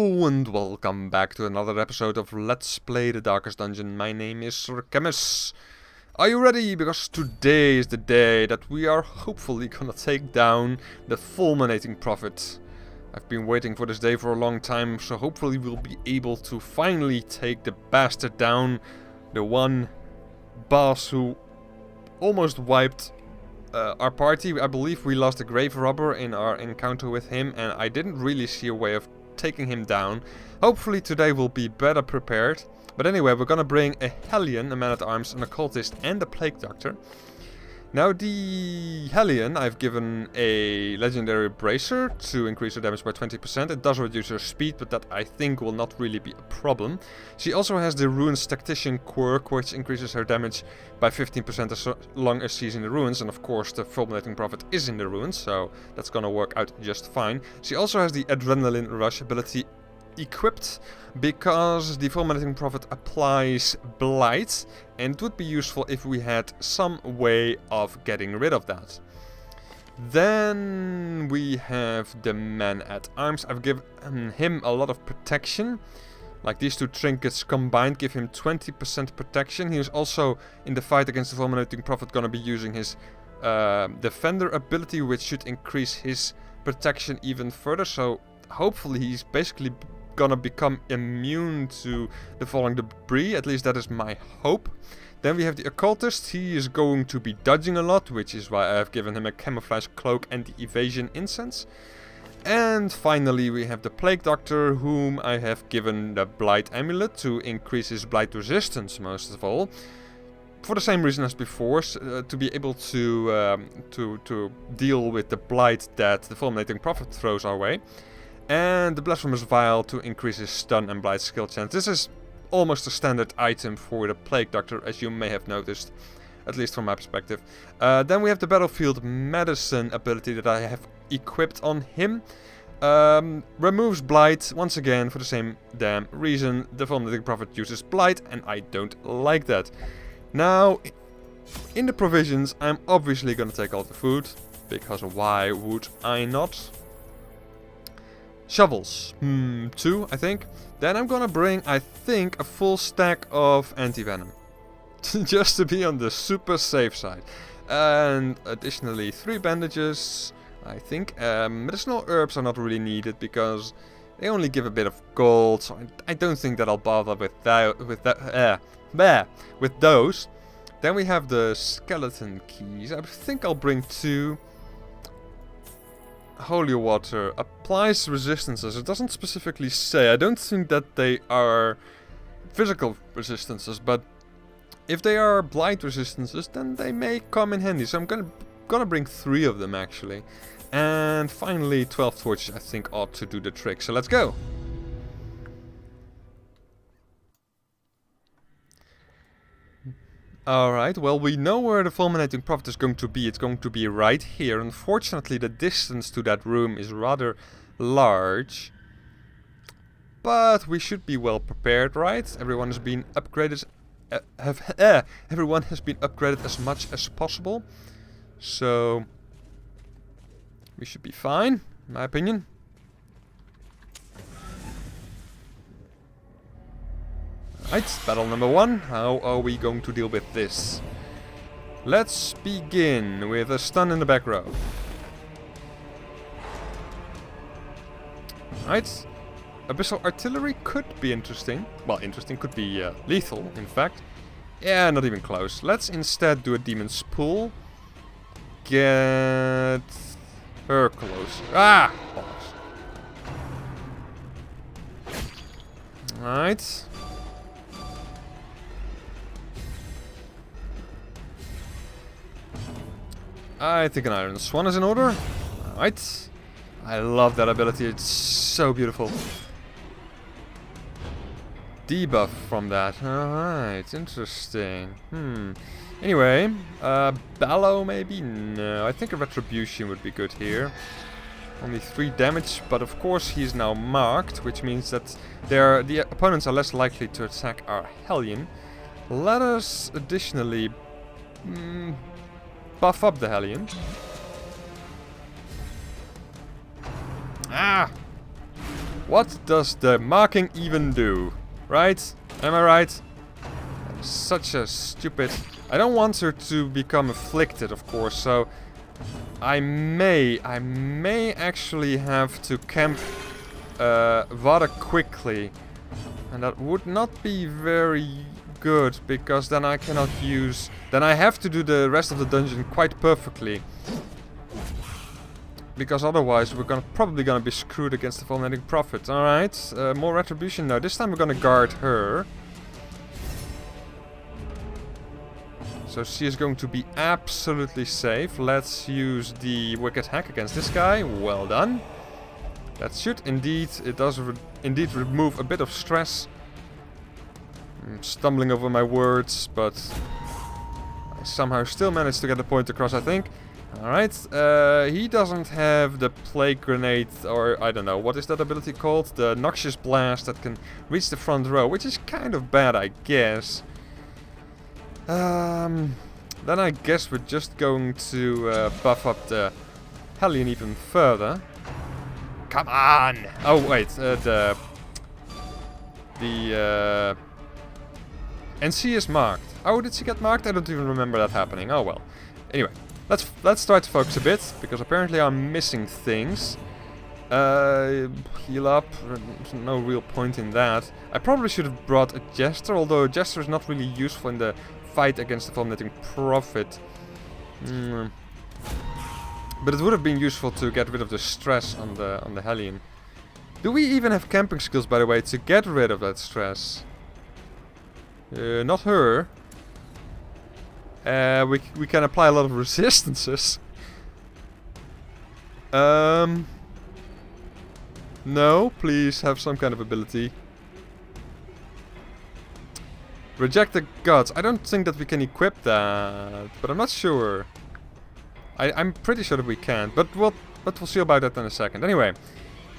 Hello and welcome back to another episode of Let's Play the Darkest Dungeon. My name is Chemist. Are you ready? Because today is the day that we are hopefully gonna take down the fulminating prophet. I've been waiting for this day for a long time, so hopefully we'll be able to finally take the bastard down. The one boss who almost wiped our party. I believe we lost a grave robber in our encounter with him, and I didn't really see a way of taking him down. Hopefully today we'll be better prepared. But anyway, we're gonna bring a Hellion, a man-at-arms, an occultist, and a plague doctor. Now the Hellion, I've given a legendary bracer to increase her damage by 20%. It does reduce her speed, but that I think will not really be a problem. She also has the Ruins Tactician quirk, which increases her damage by 15% as long as she's in the ruins. And of course the Fulminating Prophet is in the ruins, so that's gonna work out just fine. She also has the Adrenaline Rush ability equipped because the Fulminating Prophet applies Blight, and it would be useful if we had some way of getting rid of that. Then we have the Man-at-Arms. I've given him a lot of protection. Like these two trinkets combined give him 20% protection. He is also in the fight against the Fulminating Prophet gonna be using his Defender ability, which should increase his protection even further. So hopefully he's basically gonna become immune to the falling debris. At least that is my hope. Then we have the occultist. He is going to be dodging a lot, which is why I have given him a camouflage cloak and the evasion incense. And finally we have the plague doctor, whom I have given the blight amulet to increase his blight resistance most of all. For the same reason as before, to be able to deal with the blight that the fulminating prophet throws our way. And the Blasphemous Vial to increase his stun and blight skill chance. This is almost a standard item for the Plague Doctor, as you may have noticed, at least from my perspective. Then we have the Battlefield Medicine ability that I have equipped on him. Removes blight, once again, for the same damn reason. The Fulminating Prophet uses blight, and I don't like that. Now, in the provisions, I'm obviously gonna take all the food, because why would I not? Shovels. 2, I think. Then I'm gonna bring, I think, a full stack of anti-venom. Just to be on the super safe side. And additionally, 3 bandages, I think. Medicinal herbs are not really needed because they only give a bit of gold. So I don't think that I'll bother with those. Then we have the skeleton keys. I think I'll bring 2. Holy water applies resistances. It doesn't specifically say. I don't think that they are physical resistances, but if they are blight resistances, then they may come in handy. So I'm gonna bring 3 of them actually. And finally 12 torches I think ought to do the trick. So let's go. Alright, well we know where the Fulminating Prophet is going to be. It's going to be right here. Unfortunately the distance to that room is rather large. But we should be well prepared, right? Everyone has been upgraded. Everyone has been upgraded as much as possible. So we should be fine, in my opinion. Right, battle number 1. How are we going to deal with this? Let's begin with a stun in the back row. Right, Abyssal Artillery could be interesting. Well, interesting, could be lethal, in fact. Yeah, not even close. Let's instead do a Demon's Pool. Get her close. Ah! Right. I think an Iron Swan is in order. Alright. I love that ability, it's so beautiful. Debuff from that. Alright, interesting. Anyway, Bellow maybe? No, I think a Retribution would be good here. Only 3 damage, but of course he's now marked, which means that the opponents are less likely to attack our Hellion. Let us additionally buff up the Hellion. Ah! What does the marking even do? Right? Am I right? Such a stupid... I don't want her to become afflicted, of course, so... I may actually have to camp rather quickly. And that would not be very good, because then I cannot use... Then I have to do the rest of the dungeon quite perfectly. Because otherwise we're probably gonna be screwed against the Fulminating Prophet. Alright, more retribution now. This time we're gonna guard her. So she is going to be absolutely safe. Let's use the Wicked Hack against this guy. Well done. That should indeed, it does indeed remove a bit of stress. I'm stumbling over my words, but I somehow still managed to get the point across, I think. Alright, he doesn't have the Plague Grenade, or I don't know, what is that ability called? The Noxious Blast that can reach the front row, which is kind of bad, I guess. Then I guess we're just going to buff up the Hellion even further. Come on! Oh wait, the NC is marked. Oh, did she get marked? I don't even remember that happening. Oh well. Anyway. Let's try to focus a bit, because apparently I'm missing things. Heal up, no real point in that. I probably should have brought a Jester, although a Jester is not really useful in the fight against the Fulminating Prophet. But it would have been useful to get rid of the stress on the Hellion. Do we even have camping skills, by the way, to get rid of that stress? Not her. We can apply a lot of resistances. No, please have some kind of ability. Reject the gods. I don't think that we can equip that, but I'm not sure. I'm pretty sure that we can, but we'll see about that in a second. Anyway,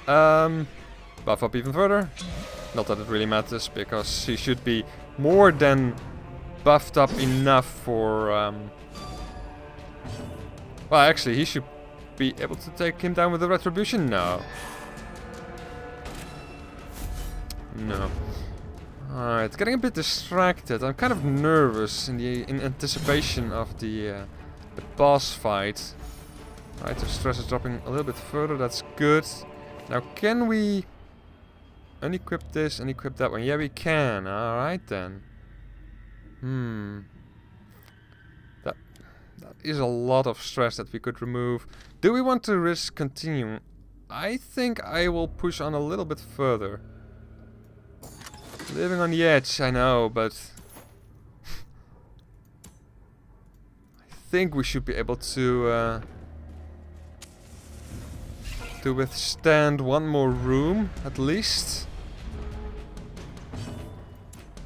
buff up even further. Not that it really matters, because she should be more than buffed up enough for... Well, actually, he should be able to take him down with the retribution. No. No. Alright, getting a bit distracted. I'm kind of nervous in anticipation of the boss fight. Alright, the stress is dropping a little bit further. That's good. Now, can we unequip this and equip that one? Yeah, we can. Alright then. That is a lot of stress that we could remove. Do we want to risk continuing? I think I will push on a little bit further. Living on the edge, I know, but I think we should be able to withstand one more room at least.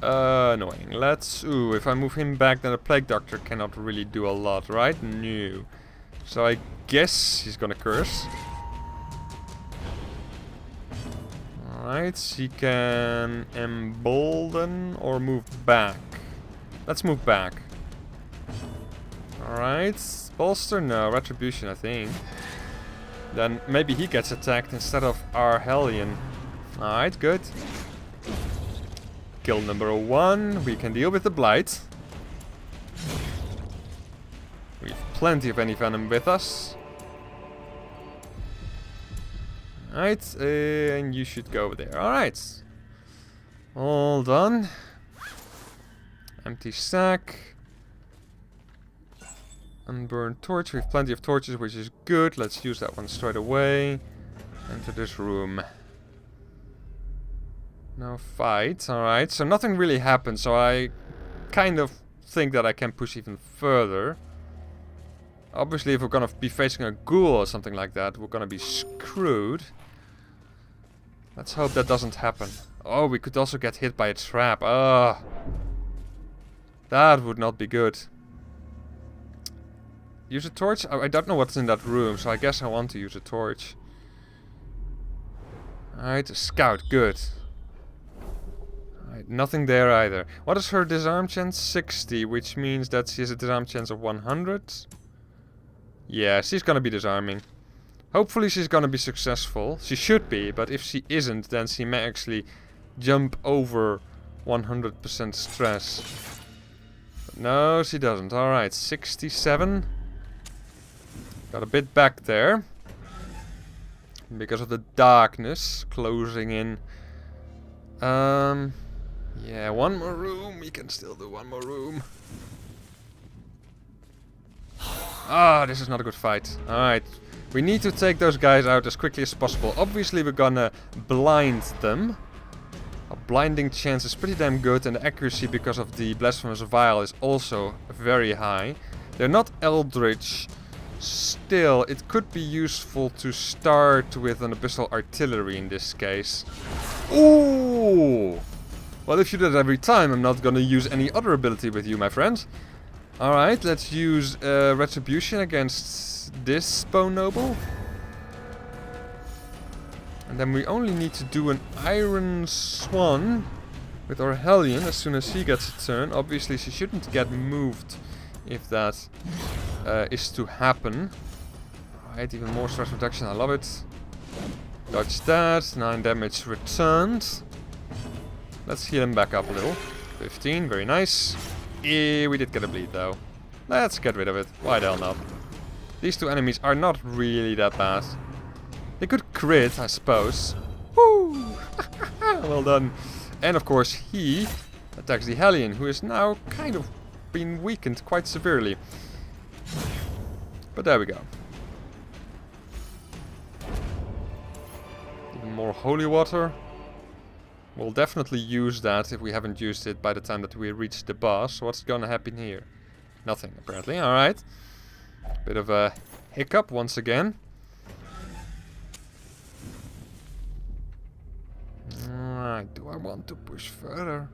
Annoying. Let's... Ooh, if I move him back, then the Plague Doctor cannot really do a lot, right? No. So I guess he's gonna curse. Alright, he can embolden or move back. Let's move back. Alright, bolster? No, retribution, I think. Then maybe he gets attacked instead of our Hellion. Alright, good. Kill number 1. We can deal with the Blight. We have plenty of Venom with us. Alright, and you should go over there. Alright. All done. Empty sack. Unburned torch. We have plenty of torches, which is good. Let's use that one straight away. Enter this room. No fight. Alright, so nothing really happened, so I kind of think that I can push even further. Obviously, if we're gonna be facing a ghoul or something like that, we're gonna be screwed. Let's hope that doesn't happen. Oh, we could also get hit by a trap. Ah, that would not be good. Use a torch? Oh, I don't know what's in that room, so I guess I want to use a torch. Alright, a scout. Good. Alright, nothing there either. What is her disarm chance? 60, which means that she has a disarm chance of 100. Yeah, she's gonna be disarming. Hopefully she's gonna be successful. She should be, but if she isn't, then she may actually jump over 100% stress. But no, she doesn't. Alright, 67. Got a bit back there. Because of the darkness closing in. Yeah, one more room. We can still do one more room. Ah, this is not a good fight. Alright. We need to take those guys out as quickly as possible. Obviously, we're gonna blind them. A blinding chance is pretty damn good, and the accuracy because of the Blasphemous Vial is also very high. They're not Eldritch. Still, it could be useful to start with an Abyssal Artillery in this case. Ooh! Well, if you do that every time, I'm not gonna use any other ability with you, my friend. Alright, let's use Retribution against this Bone Noble. And then we only need to do an Iron Swan with our Hellion as soon as she gets a turn. Obviously, she shouldn't get moved if that is to happen. Alright, even more stress reduction, I love it. Dodge that, 9 damage returned. Let's heal him back up a little. 15, very nice. We did get a bleed though. Let's get rid of it. Why the hell not? These two enemies are not really that bad. They could crit, I suppose. Woo! Well done. And of course he attacks the Hellion, who is now kind of been weakened quite severely. But there we go. Even more holy water. We'll definitely use that if we haven't used it by the time that we reach the boss. So what's gonna happen here? Nothing, apparently. Alright. Bit of a hiccup once again. Alright, do I want to push further?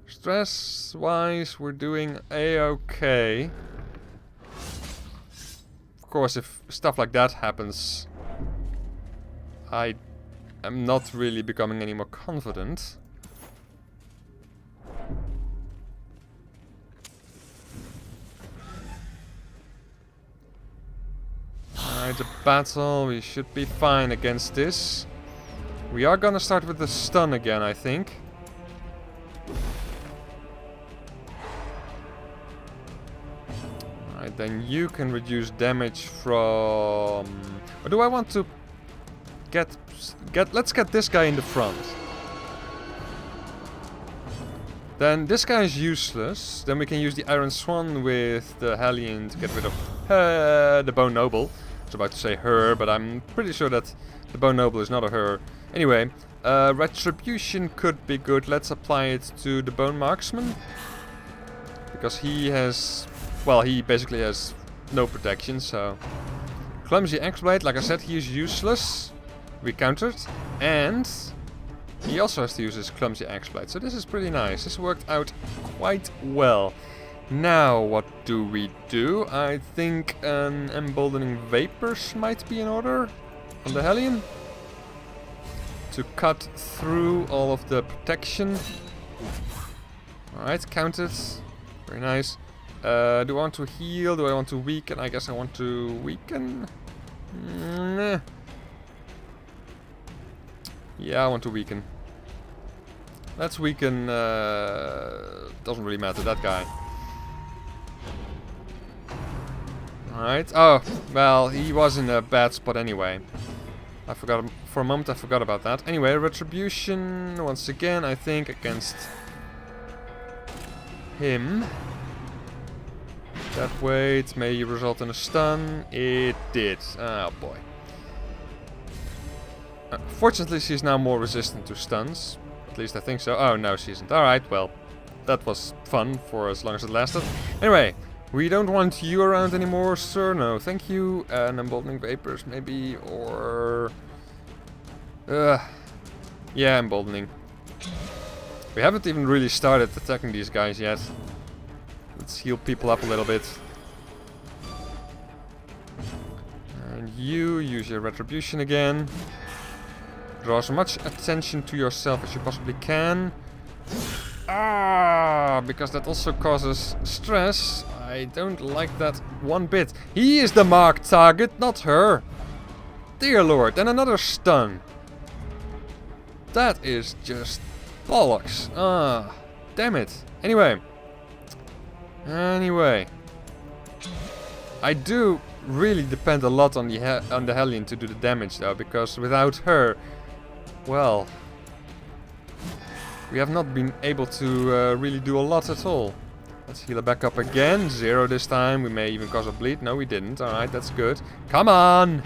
Stress-wise, we're doing a-okay. Of course, if stuff like that happens, I am not really becoming any more confident. Alright, the battle, we should be fine against this. We are gonna start with the stun again, I think. Alright, then you can reduce damage from... Or do I want to let's get this guy in the front. Then this guy is useless. Then we can use the Iron Swan with the Hellion to get rid of the Bone Noble. I was about to say her, but I'm pretty sure that the Bone Noble is not a her. Anyway, Retribution could be good. Let's apply it to the Bone Marksman. Because he has... Well, he basically has no protection, so... Clumsy Axe-Blade, like I said, he is useless. We countered. And... he also has to use his Clumsy Axe-Blade. So this is pretty nice. This worked out quite well. Now, what do we do? I think an Emboldening Vapors might be in order on the Hellion. To cut through all of the protection. Alright, counted. Very nice. Do I want to heal? Do I want to weaken? I guess I want to weaken. Nah. Yeah, I want to weaken. Let's weaken... doesn't really matter, that guy. Alright. Oh, well, he was in a bad spot anyway. I forgot... For a moment I forgot about that. Anyway, Retribution, once again, I think, against him. That weight may result in a stun. It did. Oh boy. Fortunately, she's now more resistant to stuns. At least I think so. Oh, no, she isn't. Alright, well, that was fun for as long as it lasted. Anyway, we don't want you around anymore, sir. No, thank you. And Emboldening Vapors, maybe, or... yeah, Emboldening. We haven't even really started attacking these guys yet. Let's heal people up a little bit. And you use your Retribution again. Draw as much attention to yourself as you possibly can. Ah, because that also causes stress. I don't like that one bit. He is the marked target, not her. dear lord. And another stun. That is just bollocks. Ah, damn it. Anyway. I do really depend a lot on the Hellion to do the damage though, because without her, well, we have not been able to really do a lot at all. Let's heal her back up again. 0 this time. We may even cause a bleed. No, we didn't. Alright, that's good. Come on!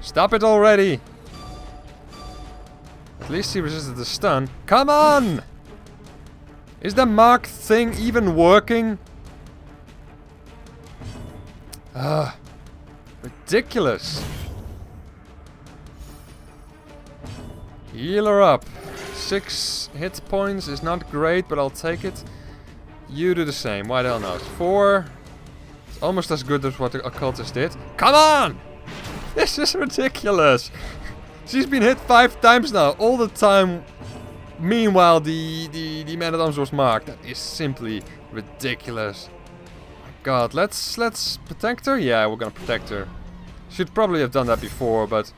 Stop it already! At least he resisted the stun. Come on! Is the marked thing even working? Ridiculous. Heal her up. 6 hit points is not great, but I'll take it. You do the same. Why the hell not? 4. It's almost as good as what the occultist did. Come on! This is ridiculous. She's been hit 5 times now, all the time. Meanwhile, the man-at-arms was marked. That is simply ridiculous. My God, let's protect her. Yeah, we're gonna protect her. Should probably have done that before, but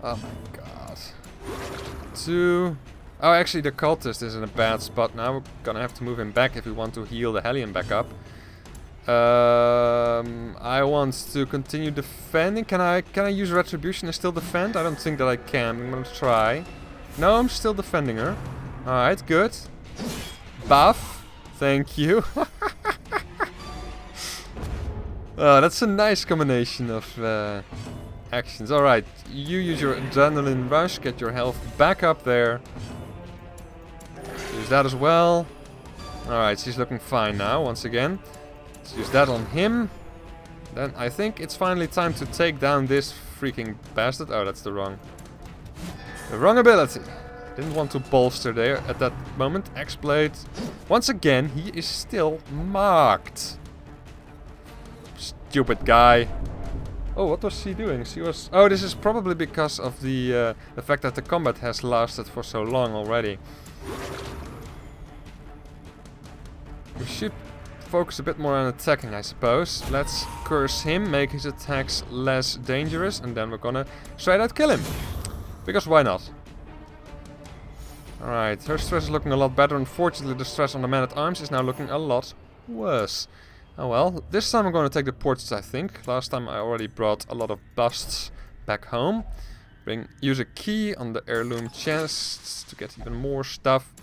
oh my God. 2. Oh, actually, the cultist is in a bad spot now. We're gonna have to move him back if we want to heal the Hellion back up. I want to continue defending. Can I use retribution and still defend? I don't think that I can. I'm gonna try. No, I'm still defending her. Alright, good. Buff. Thank you. That's a nice combination of actions. Alright, you use your adrenaline rush, get your health back up there. Use that as well. Alright, she's looking fine now, once again. Let's use that on him. Then I think it's finally time to take down this freaking bastard. Oh, that's the wrong ability. Didn't want to bolster there at that moment. X-Blade. Once again, he is still marked. Stupid guy. Oh, what was she doing? She was... Oh, this is probably because of the fact that the combat has lasted for so long already. We should focus a bit more on attacking, I suppose. Let's curse him, make his attacks less dangerous, and then we're gonna straight out kill him. Because why not? Alright, her stress is looking a lot better. Unfortunately, the stress on the man-at-arms is now looking a lot worse. Oh well, this time I'm gonna take the portraits, I think. Last time I already brought a lot of busts back home. Use a key on the heirloom chests to get even more stuff.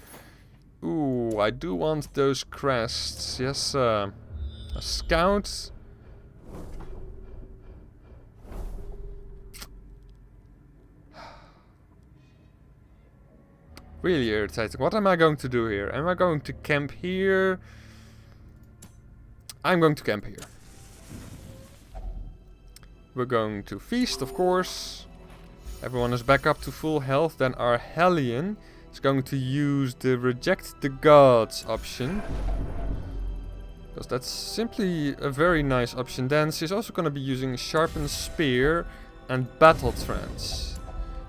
Ooh, I do want those crests. Yes, a scout. Really irritating. What am I going to do here? Am I going to camp here? I'm going to camp here. We're going to feast, of course. Everyone is back up to full health. Then our Hellion is going to use the Reject the Gods option. Because that's simply a very nice option. Then she's also going to be using Sharpened Spear and Battle Trance.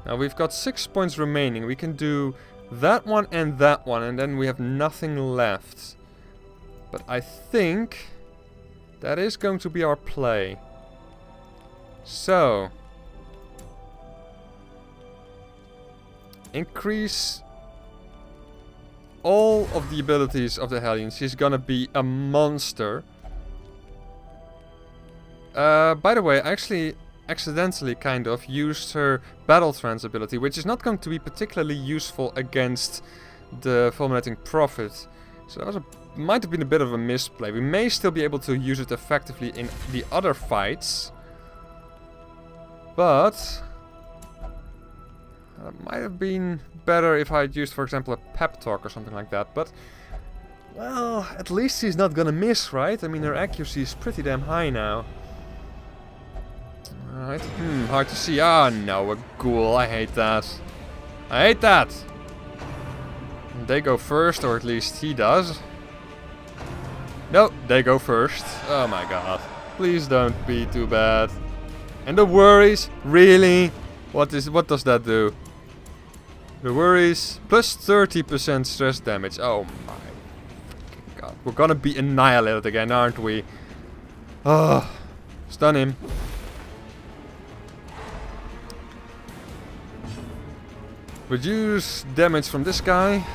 Now we've got 6 points remaining. We can do that one, and then we have nothing left. But I think that is going to be our play. So, increase all of the abilities of the Hellion. She's gonna be a monster. By the way, I actually accidentally kind of used her Battle Trance ability, which is not going to be particularly useful against the Fulminating Prophet. So that was might have been a bit of a misplay. We may still be able to use it effectively in the other fights. But it might have been better if I had used, for example, a pep talk or something like that. But, well, at least she's not gonna miss, right? I mean, her accuracy is pretty damn high now. Alright, hard to see. Ah, no, a ghoul. I hate that. I hate that! They go first, or at least he does. No, they go first. Oh my god. Please don't be too bad. And the worries? Really? What does that do? The worries plus 30% stress damage. Oh my god. We're gonna be annihilated again, aren't we? Oh, stun him. Reduce damage from this guy.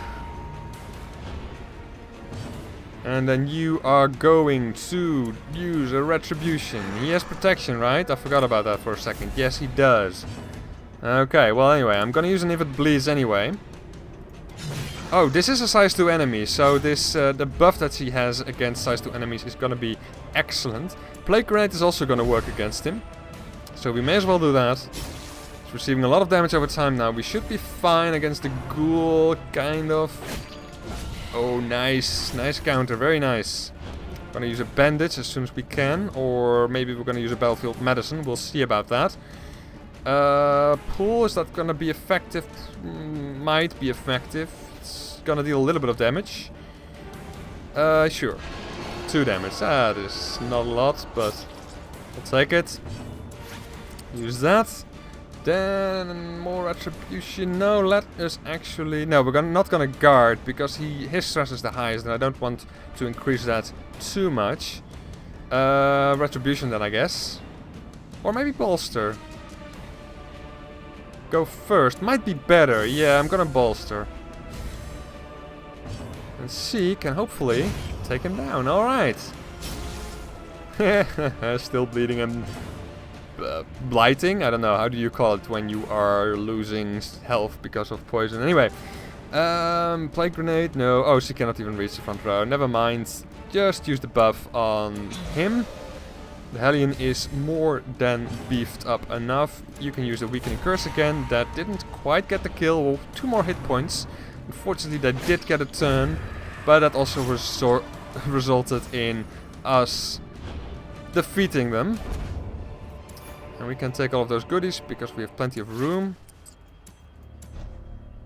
And then you are going to use a retribution. He has protection, right? I forgot about that for a second. Yes, he does. Okay, well anyway, I'm gonna use an if it bleeds anyway. Oh, this is a size 2 enemy, so this the buff that he has against size 2 enemies is gonna be excellent. Plague Grenade is also gonna work against him. So we may as well do that. He's receiving a lot of damage over time now. We should be fine against the ghoul, kind of. Oh, nice. Nice counter. Very nice. Gonna use a bandage as soon as we can. Or maybe we're gonna use a battlefield medicine. We'll see about that. Pull, is that gonna be effective? Might be effective. It's gonna deal a little bit of damage. Sure. 2 damage. That is not a lot, but I'll take it. Use that. Then more retribution. No, let us actually... No, we're not gonna guard because his stress is the highest and I don't want to increase that too much. Retribution then, I guess. Or maybe bolster. Go first. Might be better. Yeah, I'm gonna bolster. And she can hopefully take him down. Alright. Still bleeding and... blighting? I don't know, how do you call it when you are losing health because of poison? Anyway, Plague Grenade, no. Oh, she cannot even reach the front row. Never mind, just use the buff on him. The Hellion is more than beefed up enough. You can use the Weakening Curse again. That didn't quite get the kill. Well, 2 more hit points. Unfortunately, they did get a turn, but that also resulted in us defeating them. And we can take all of those goodies because we have plenty of room.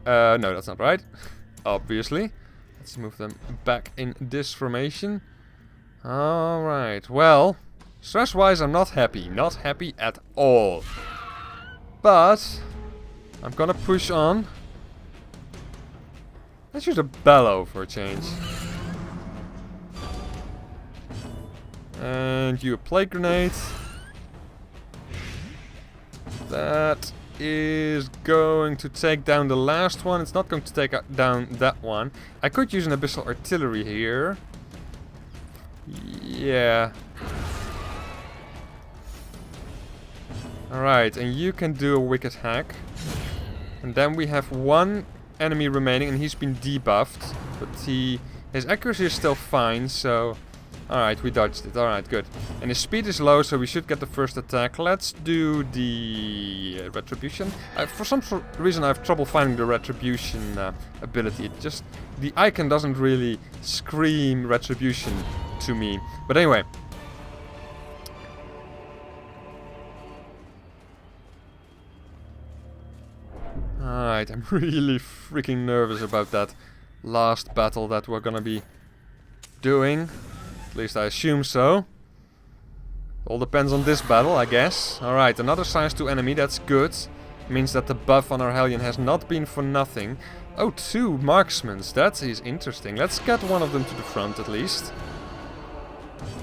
No, that's not right. Obviously. Let's move them back in this formation. Alright, well, stress-wise I'm not happy. Not happy at all. But I'm gonna push on. Let's use a bellow for a change. And you a Plague Grenade. That is going to take down the last one. It's not going to take down that one. I could use an Abyssal Artillery here. Yeah. Alright, and you can do a Wicked Hack. And then we have 1 enemy remaining and he's been debuffed. But his accuracy is still fine, so... Alright, we dodged it. Alright, good. And his speed is low, so we should get the first attack. Let's do the retribution. For some reason I have trouble finding the retribution ability. It just... The icon doesn't really scream retribution to me. But anyway. Alright, I'm really freaking nervous about that last battle that we're gonna be doing. At least I assume so. All depends on this battle, I guess. Alright, another size 2 enemy, that's good. Means that the buff on our Hellion has not been for nothing. Oh, 2 marksmen, that is interesting. Let's get one of them to the front at least.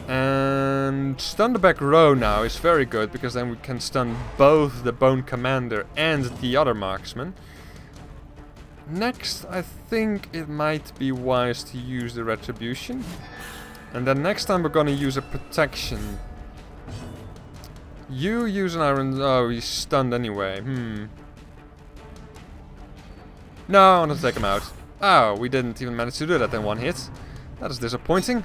And stun the back row now is very good, because then we can stun both the Bone Commander and the other marksman. Next, I think it might be wise to use the retribution. And then next time we're gonna use a protection. You use an iron... Oh, he's stunned anyway. No, I want to take him out. Oh, we didn't even manage to do that in 1 hit. That is disappointing.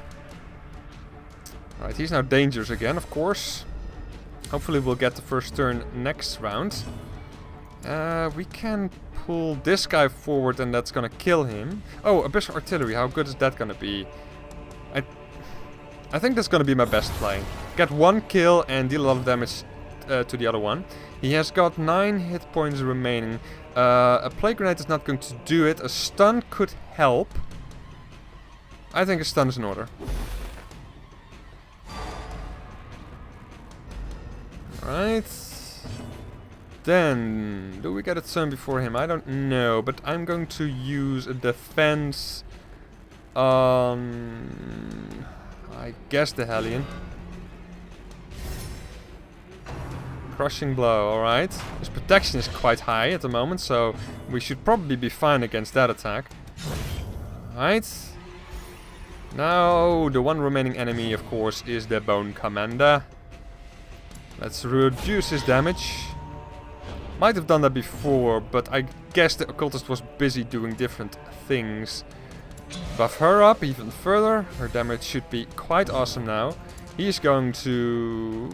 Right, he's now dangerous again, of course. Hopefully we'll get the first turn next round. We can pull this guy forward and that's gonna kill him. Oh, Abyssal Artillery, how good is that gonna be? I think that's gonna be my best play. Get 1 kill and deal a lot of damage to the other one. He has got 9 hit points remaining. A Plague Grenade is not going to do it. A stun could help. I think a stun is in order. Alright. Then, do we get a turn before him? I don't know, but I'm going to use a defense on... I guess the Hellion. Crushing blow, alright. His protection is quite high at the moment, so we should probably be fine against that attack. Alright. Now, the one remaining enemy, of course, is the Bone Commander. Let's reduce his damage. Might have done that before, but I guess the occultist was busy doing different things. Buff her up even further. Her damage should be quite awesome now. He's going to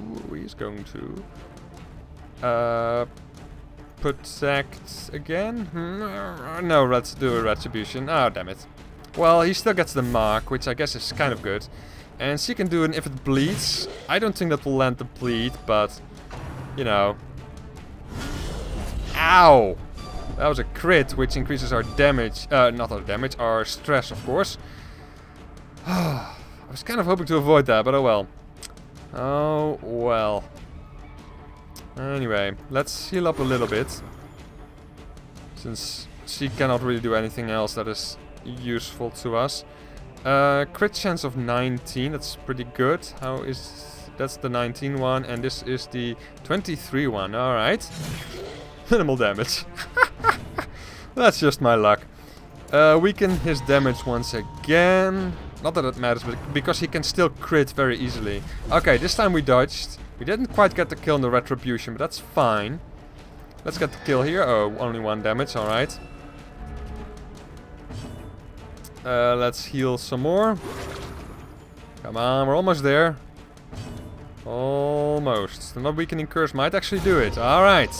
protect again? No, let's do a retribution. Oh, damn it. Well, he still gets the mark, which I guess is kind of good. And she can do an if it bleeds. I don't think that will land the bleed, but, you know. Ow! That was a crit, which increases our damage. Not our damage, our stress, of course. I was kind of hoping to avoid that, but oh well. Oh well. Anyway, let's heal up a little bit. Since she cannot really do anything else that is useful to us. Crit chance of 19, that's pretty good. That's the 19 one, and this is the 23 one, alright. Minimal damage. That's just my luck. Weaken his damage once again. Not that it matters, but because he can still crit very easily. Okay, this time we dodged. We didn't quite get the kill in the retribution, but that's fine. Let's get the kill here. Oh, only 1 damage, alright. Let's heal some more. Come on, we're almost there. Almost. The not weakening curse might actually do it. Alright.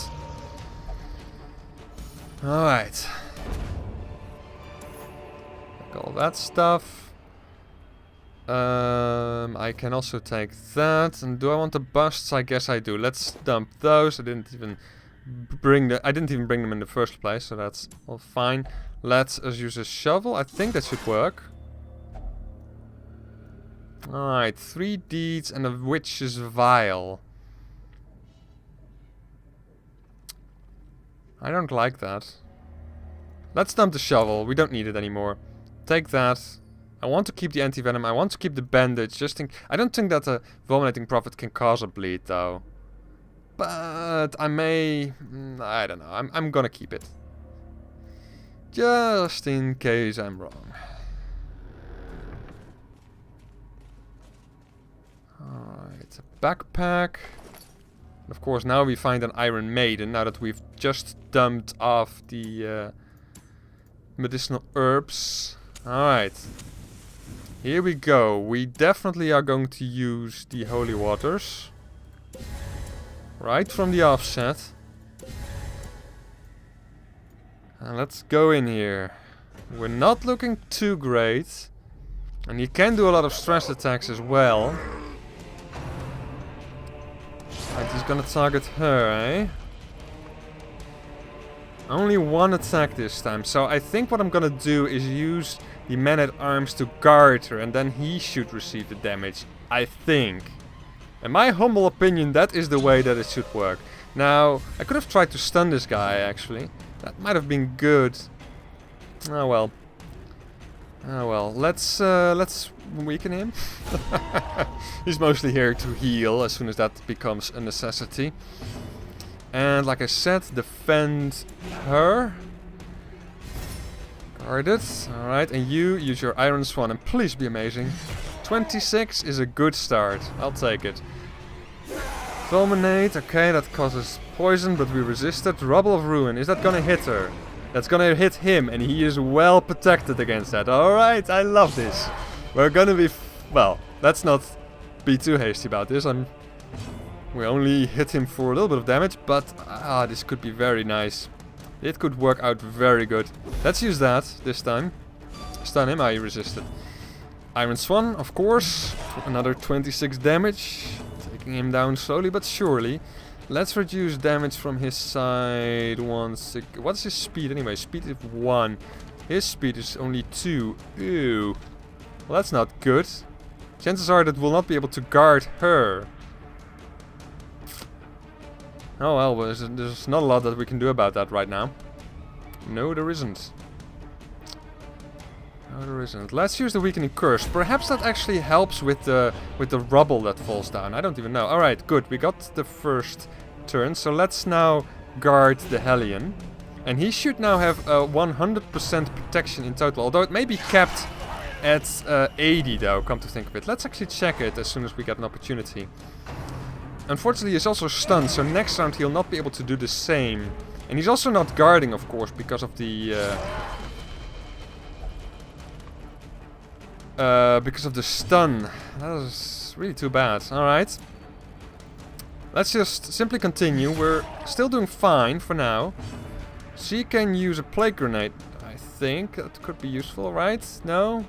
Alright. All that stuff. I can also take that. And do I want the busts? I guess I do. Let's dump those. I didn't even bring them in the first place, so that's all fine. Let's use a shovel. I think that should work. Alright, 3 deeds and a witch's vial. I don't like that. Let's dump the shovel. We don't need it anymore. Take that. I want to keep the anti-venom. I want to keep the bandage. I don't think that a Fulminating Prophet can cause a bleed, though. But I may... I don't know. I'm gonna keep it. Just in case I'm wrong. Alright, a backpack. Of course, now we find an Iron Maiden, now that we've just dumped off the medicinal herbs. Alright. Here we go. We definitely are going to use the holy waters. Right from the offset. And let's go in here. We're not looking too great. And he can do a lot of stress attacks as well. Right, he's gonna target her, eh? Only 1 attack this time. So I think what I'm gonna do is use the man-at-arms to guard her. And then he should receive the damage. I think. In my humble opinion, that is the way that it should work. Now, I could have tried to stun this guy, actually. That might have been good. Oh well. Oh well. Let's weaken him. He's mostly here to heal as soon as that becomes a necessity. And like I said, defend her. Guard it. Alright, and you use your Iron Swan and please be amazing. 26 is a good start. I'll take it. Fulminate, okay, that causes poison, but we resist it. Rubble of Ruin, is that gonna hit her? That's gonna hit him, and he is well protected against that. Alright, I love this. We're gonna be... well, let's not be too hasty about this. We only hit him for a little bit of damage, but this could be very nice. It could work out very good. Let's use that this time. Stun him, I resisted. Iron Swan, of course. Another 26 damage. Taking him down slowly but surely. Let's reduce damage from his side. What's his speed anyway? Speed is 1. His speed is only 2. Ew. Well, that's not good. Chances are that we'll not be able to guard her. Oh well, there's not a lot that we can do about that right now. No, there isn't. No, there isn't. Let's use the weakening curse. Perhaps that actually helps with the rubble that falls down. I don't even know. Alright, good. We got the first turns. So let's now guard the Hellion. And he should now have 100% protection in total. Although it may be capped at 80 though, come to think of it. Let's actually check it as soon as we get an opportunity. Unfortunately, he's also stunned, so next round he'll not be able to do the same. And he's also not guarding, of course, because of the stun. That is really too bad. Alright. Let's just simply continue. We're still doing fine for now. She can use a plague grenade, I think. That could be useful, right? No?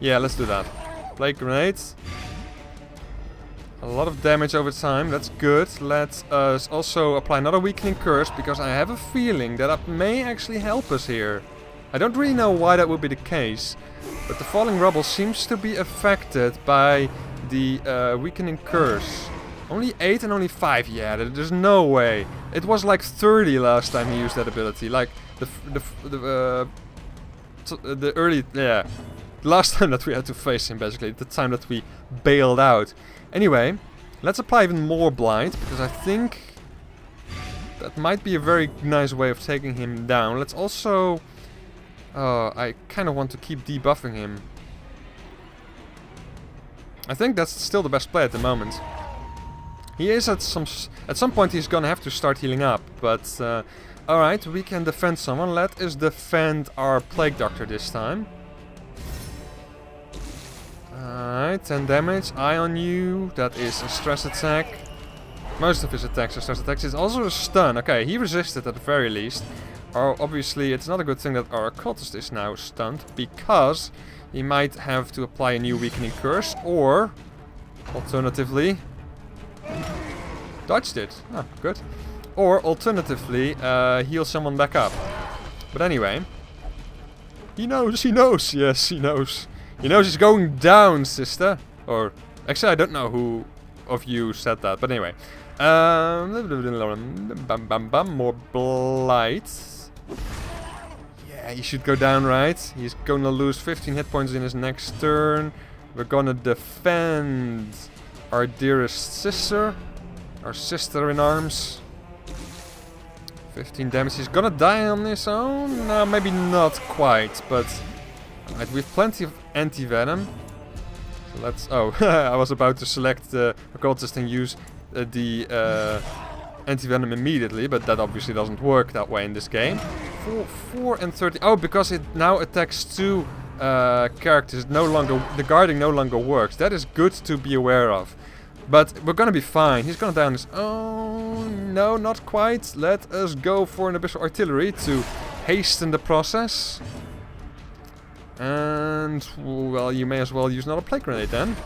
Yeah, let's do that. Plague grenades. A lot of damage over time, that's good. Let us also apply another weakening curse, because I have a feeling that may actually help us here. I don't really know why that would be the case, but the falling rubble seems to be affected by the weakening curse. Only 8 and only 5, yeah, there's no way. It was like 30 last time he used that ability, like the early, yeah, last time that we had to face him, basically, the time that we bailed out. Anyway, let's apply even more blight, because I think that might be a very nice way of taking him down. Let's also... I kind of want to keep debuffing him. I think that's still the best play at the moment. He is at some point he's gonna have to start healing up, but... Alright, we can defend someone. Let us defend our Plague Doctor this time. Alright, 10 damage. Eye on you. That is a stress attack. Most of his attacks are stress attacks. It's also a stun. Okay, he resisted at the very least. Obviously, it's not a good thing that our occultist is now stunned, because he might have to apply a new weakening curse, or, alternatively, dodged it. Oh, good. Or, alternatively, heal someone back up. But anyway, he knows, yes, he knows. He knows he's going down, sister. Or, actually, I don't know who of you said that, but anyway. More blight. Yeah, he should go down, right? He's gonna lose 15 hit points in his next turn. We're gonna defend our dearest sister. Our sister in arms. 15 damage. He's gonna die on his own? No, maybe not quite, but... Alright, we have plenty of anti-venom. So let's... Oh, I was about to select the occultist and use the anti-venom immediately, but that obviously doesn't work that way in this game. 4 and 30... Oh, because it now attacks 2 characters. The guarding no longer works. That is good to be aware of. But we're gonna be fine. He's gonna die on his own. No, not quite. Let us go for an Abyssal Artillery to hasten the process. And, well, you may as well use another Plague Grenade then.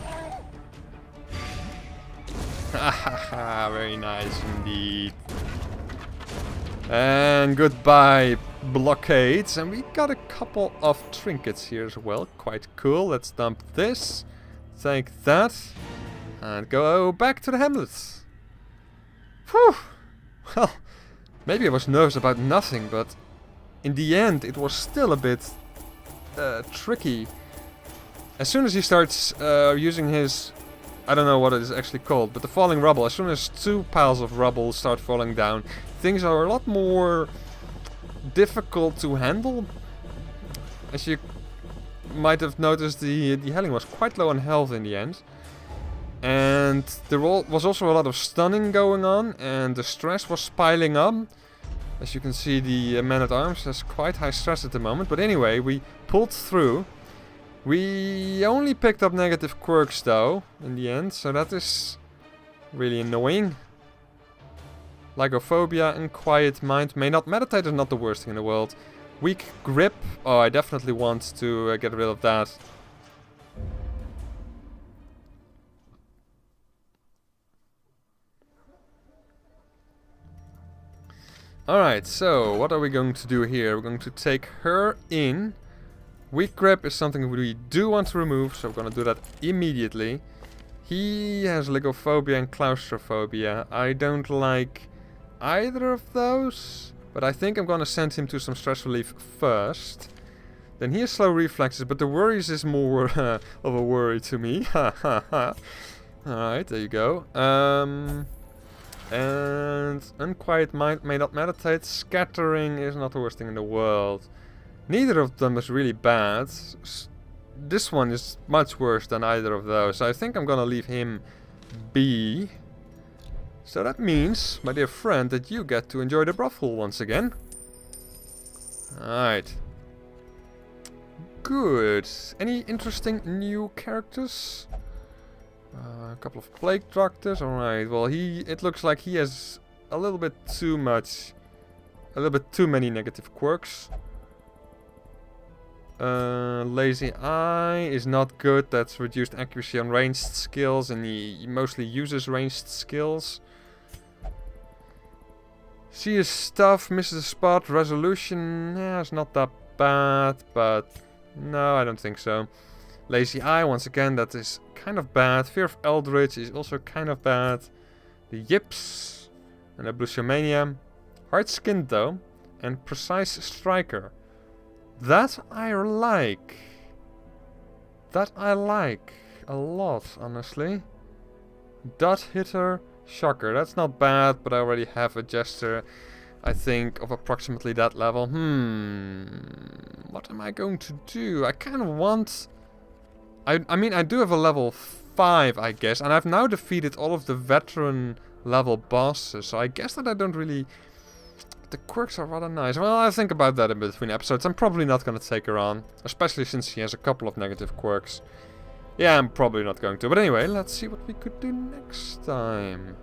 Hahaha, very nice indeed. And goodbye, blockades. And we got a couple of trinkets here as well. Quite cool. Let's dump this. Take that. And go back to the hamlets. Whew. Well, maybe I was nervous about nothing, but in the end it was still a bit tricky. As soon as he starts using his... I don't know what it is actually called, but the falling rubble. As soon as 2 piles of rubble start falling down, things are a lot more difficult to handle. As you might have noticed, the Hellion was quite low on health in the end. And there was also a lot of stunning going on, and the stress was piling up. As you can see, the man-at-arms has quite high stress at the moment. But anyway, we pulled through. We only picked up negative quirks though, in the end, so that is really annoying. Lygophobia and quiet mind. May not meditate is not the worst thing in the world. Weak grip. Oh, I definitely want to get rid of that. Alright, so what are we going to do here? We're going to take her in. Weak grip is something we do want to remove, so we're going to do that immediately. He has lygophobia and claustrophobia. I don't like either of those, but I think I'm going to send him to some stress relief first. Then he has slow reflexes, but the worries is more of a worry to me. Alright, there you go. And Unquiet Mind may not meditate. Scattering is not the worst thing in the world. Neither of them is really bad. This one is much worse than either of those. So I think I'm gonna leave him be. So that means, my dear friend, that you get to enjoy the brothel once again. Alright. Good. Any interesting new characters? A couple of plague doctors. Alright, well it looks like he has a little bit too many negative quirks. Lazy Eye is not good. That's reduced accuracy on ranged skills, and he mostly uses ranged skills. See his stuff, misses a spot. Resolution, yeah, it's not that bad, but no, I don't think so. Lazy Eye, once again, that is kind of bad. Fear of Eldritch is also kind of bad. The Yips and Ablusiomania. Hard Skinned though, and Precise Striker. That I like. That I like a lot, honestly. Dot Hitter, Shocker. That's not bad, but I already have a Jester, I think, of approximately that level. What am I going to do? I kind of want... I mean, I do have a level 5, I guess, and I've now defeated all of the veteran level bosses, so I guess that I don't really... The quirks are rather nice. Well, I'll think about that in between episodes. I'm probably not going to take her on, especially since she has a couple of negative quirks. Yeah, I'm probably not going to. But anyway, let's see what we could do next time.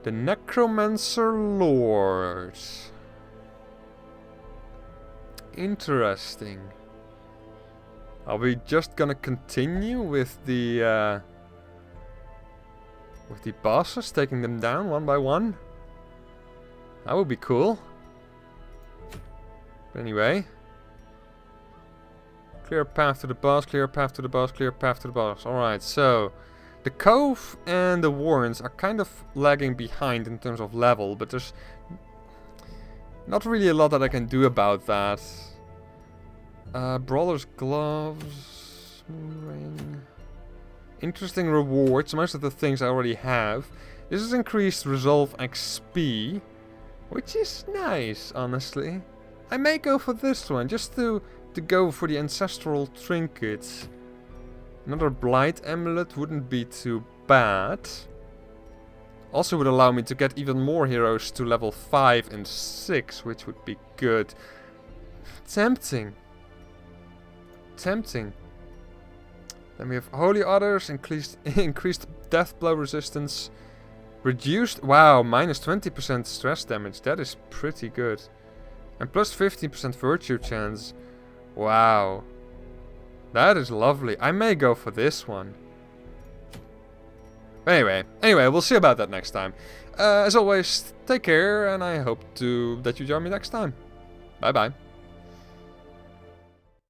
The Necromancer Lord. Interesting. Are we just gonna continue with the bosses, taking them down one by one? That would be cool. But anyway. Clear path to the boss, clear path to the boss, clear path to the boss. Alright, so... The Cove and the Warrens are kind of lagging behind in terms of level, but there's not really a lot that I can do about that. Brawler's Gloves... Ring... Interesting rewards, most of the things I already have. This is increased Resolve XP, which is nice, honestly. I may go for this one, just to go for the Ancestral Trinket. Another Blight Amulet wouldn't be too bad. Also would allow me to get even more heroes to level 5 and 6, which would be good. Tempting. Tempting. Then we have Holy Others, increased Death Blow resistance. Reduced, wow, minus 20% stress damage. That is pretty good. And plus 15% virtue chance. Wow. That is lovely. I may go for this one. Anyway, we'll see about that next time. As always, take care, and I hope that you join me next time. Bye bye.